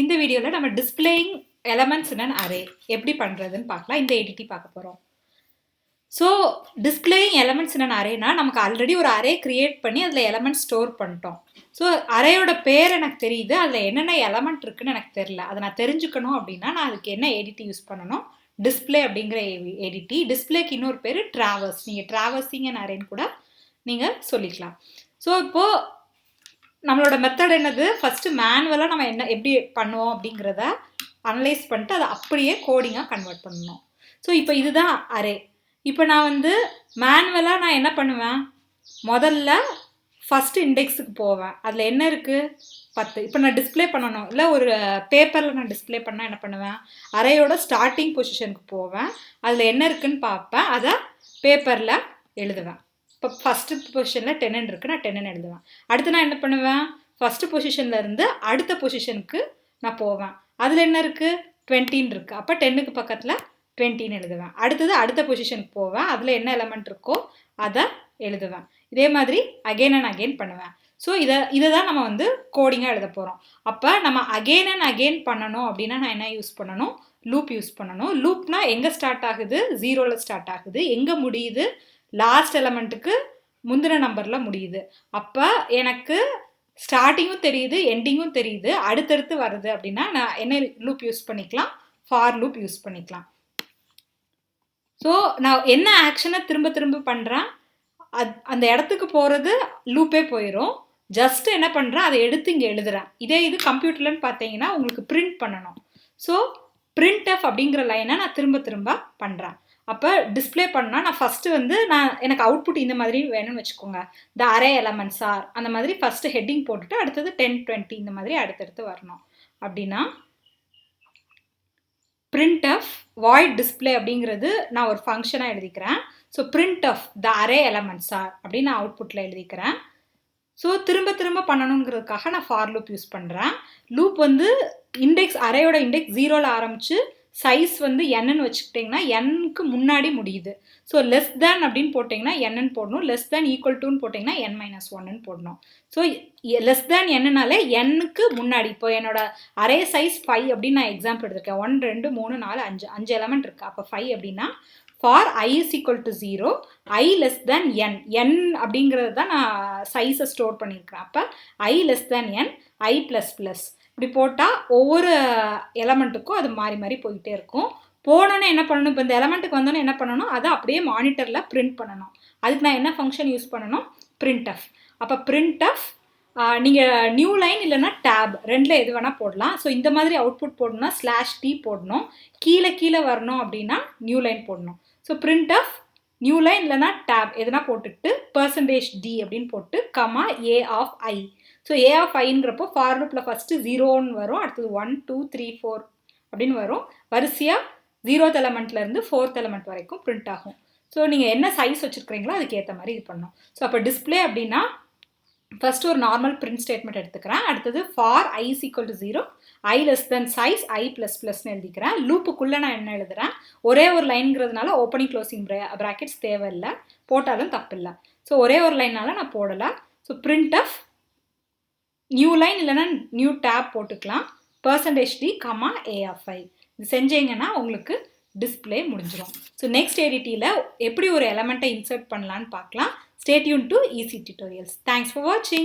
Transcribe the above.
இந்த வீடியோவில் நம்ம displaying elements in an array எப்படி பண்ணுறதுன்னு பார்க்கலாம். இந்த எடிட்டி பார்க்க போகிறோம். So displaying elements in an arena நமக்கு ஆல்ரெடி ஒரு அரே கிரியேட் பண்ணி அதில் எலமெண்ட் ஸ்டோர் பண்ணிட்டோம். ஸோ அரேயோட பேர் எனக்கு தெரியுது, அதில் என்னென்ன எலமெண்ட் இருக்குன்னு எனக்கு தெரில. அதை நான் தெரிஞ்சுக்கணும் அப்படின்னா நான் அதுக்கு என்ன எடிட்டி யூஸ் பண்ணணும்? டிஸ்பிளே அப்படிங்கிற எடிட்டி. டிஸ்பிளேக்கு இன்னொரு பேர் ட்ராவர்ஸ். நீங்கள் ட்ராவர்சிங் அண்ட் அரேன்னு கூட நீங்கள் சொல்லிக்கலாம். ஸோ இப்போது நம்மளோட மெத்தட் என்னது? ஃபஸ்ட்டு மேனுவலாக நம்ம என்ன எப்படி பண்ணுவோம் அப்படிங்கிறத அனலைஸ் பண்ணிட்டு அதை அப்படியே கோடிங்காக கன்வெர்ட் பண்ணணும். ஸோ இப்போ இதுதான் அரே. இப்போ நான் மேனுவலாக நான் என்ன பண்ணுவேன்? முதல்ல ஃபஸ்ட்டு இண்டெக்ஸுக்கு போவேன். அதில் என்ன இருக்குது? 10. இப்போ நான் டிஸ்பிளே பண்ணணும், இல்லை ஒரு பேப்பரில் நான் டிஸ்பிளே பண்ணால் என்ன பண்ணுவேன்? அரேயோட ஸ்டார்டிங் பொசிஷனுக்கு போவேன். அதில் என்ன இருக்குதுன்னு பார்ப்பேன், அதை பேப்பரில் எழுதுவேன். இப்போ ஃபஸ்ட்டு பொசிஷனில் 10 இருக்குது, நான் 10 எழுதுவேன். அடுத்து நான் என்ன பண்ணுவேன்? ஃபஸ்ட்டு பொசிஷன்லேருந்து அடுத்த பொசிஷனுக்கு நான் போவேன். அதில் என்ன இருக்குது? 20 இருக்குது. அப்போ 10க்கு பக்கத்தில் 20 எழுதுவேன். அடுத்தது அடுத்த பொசிஷனுக்கு போவேன். அதில் என்ன எலமெண்ட் இருக்கோ அதை எழுதுவேன். இதே மாதிரி அகெயின் அண்ட் அகெயின் பண்ணுவேன். ஸோ இதை தான் நம்ம கோடிங்காக எழுத போகிறோம். அப்போ நம்ம அகெயின் அண்ட் அகெயின் பண்ணணும் அப்படின்னா நான் என்ன யூஸ் பண்ணணும்? லூப் யூஸ் பண்ணணும். லூப்னா எங்கே ஸ்டார்ட் ஆகுது? 0ல் ஸ்டார்ட் ஆகுது. எங்கே முடியுது? லாஸ்ட் எலமெண்ட்டுக்கு முந்தின நம்பரில் முடியுது. அப்போ எனக்கு ஸ்டார்டிங்கும் தெரியுது, எண்டிங்கும் தெரியுது. அடுத்தடுத்து வருது அப்படின்னா நான் என்ன லூப் யூஸ் பண்ணிக்கலாம்? ஃபார் லூப் யூஸ் பண்ணிக்கலாம். ஸோ நான் என்ன ஆக்ஷனை திரும்ப திரும்ப பண்ணுறேன், அந்த இடத்துக்கு போகிறது லூப்பே போயிடும். ஜஸ்ட் என்ன பண்ணுறேன், அதை எடுத்து இங்கே எழுதுகிறேன். இதே இது கம்ப்யூட்டர்லன்னு பார்த்தீங்கன்னா உங்களுக்கு பிரிண்ட் பண்ணணும். ஸோ printf அப்படிங்கிற லைனை நான் திரும்ப திரும்ப பண்ணுறேன். அப்போ டிஸ்பிளே பண்ணால் நான் ஃபஸ்ட்டு எனக்கு அவுட்புட் இந்த மாதிரி வேணும்னு வச்சுக்கோங்க. த அரே எலமெண்ட்ஸ் ஆர் அந்த மாதிரி ஃபஸ்ட்டு ஹெட்டிங் போட்டுட்டு அடுத்தது 10, 20 இந்த மாதிரி அடுத்தடுத்து வரணும். அப்படின்னா printf void display அப்படிங்கிறது நான் ஒரு ஃபங்க்ஷனாக எழுதிக்கிறேன். So printf the array elements are அப்படின்னு நான் அவுட்புட்டில் எழுதிக்கிறேன். ஸோ திரும்ப திரும்ப பண்ணணுங்கிறதுக்காக நான் ஃபார் லூப் யூஸ் பண்ணுறேன். லூப் இண்டெக்ஸ் அரேயோட இண்டெக்ஸ் 0ல் ஆரம்பித்து சைஸ் என்னன்னு வச்சுக்கிட்டிங்கன்னா என்க்கு முன்னாடி முடியுது. ஸோ லெஸ் தேன் அப்படின்னு போட்டிங்கன்னா என்னன்னு போடணும், லெஸ் தேன் ஈக்குவல் டுன்னு போட்டிங்கன்னா n-1ன்னு போடணும். ஸோ லெஸ் தேன் என்னனாலே எண்ணுக்கு முன்னாடி. இப்போ என்னோட அரே சைஸ் 5 அப்படின்னு நான் எக்ஸாம்பிள் எடுத்திருக்கேன். 1 2 3 4 5 எலமெண்ட் இருக்குது. அப்போ 5 அப்படின்னா for i is equal to 0, i less than n. n அப்படிங்கிறது தான் நான் சைஸை ஸ்டோர் பண்ணியிருக்கிறேன். அப்போ i less than n, i ++ இப்படி போட்டால் ஒவ்வொரு எலமெண்ட்டுக்கும் அது மாறி மாறி போயிட்டே இருக்கும். போனோன்னே என்ன பண்ணணும்? இப்போ இந்த எலமெண்ட்டுக்கு வந்தோன்னே என்ன பண்ணணும்? அதை அப்படியே மானிட்டரில் பிரிண்ட் பண்ணணும். அதுக்கு நான் என்ன ஃபங்க்ஷன் யூஸ் பண்ணணும்? printf. அப்போ printf நீங்கள் நியூ லைன் இல்லைன்னா டேப் ரெண்டில் எது வேணால் போடலாம். ஸோ இந்த மாதிரி அவுட்புட் போடணும்னா /t போடணும். கீழே வரணும் அப்படின்னா நியூ லைன் போடணும். ஸோ printf நியூ லைன் இல்லைனா டேப் எதுனா போட்டுட்டு %d அப்படின்னு போட்டு comma a of i. So a of iங்கிறப்போ ஃபார் லூப்பில் ஃபஸ்ட்டு 0ன்னு வரும், அடுத்தது 1 2 3 4 அப்படின்னு வரும். வரிசையாக 0th எலமெண்ட்லேருந்து 4th எலமெண்ட் வரைக்கும் பிரிண்ட் ஆகும். ஸோ நீங்கள் என்ன சைஸ் வச்சுருக்கிறீங்களோ அதுக்கு ஏற்ற மாதிரி இது பண்ணணும். ஸோ அப்போ டிஸ்பிளே அப்படின்னா ஃபஸ்ட்டு ஒரு நார்மல் பிரிண்ட் ஸ்டேட்மெண்ட் எடுத்துக்கிறேன். அடுத்தது for i is equal to 0, i less than size, i ++ன்னு எழுதிக்கிறேன். லூப்புக்குள்ளே நான் என்ன எழுதுகிறேன்? ஒரே ஒரு லைன்ங்கிறதுனால ஓப்பனிங் க்ளோசிங் ப்ராக்கெட்ஸ் தேவையில்லை, போட்டாலும் தப்பில்லை. ஸோ ஒரே ஒரு லைனால் நான் போடலை. ஸோ printf நியூ லைன் இல்லைன்னா நியூ டேப் போட்டுக்கலாம், %d, a of i. இது செஞ்சீங்கன்னா உங்களுக்கு டிஸ்பிளே முடிஞ்சிடும். ஸோ நெக்ஸ்ட் எடிட்டியில் எப்படி ஒரு எலமெண்ட்டை இன்சர்ட் பண்ணலான்னு பார்க்கலாம். Stay tuned to Eezytutorials. Thanks for watching.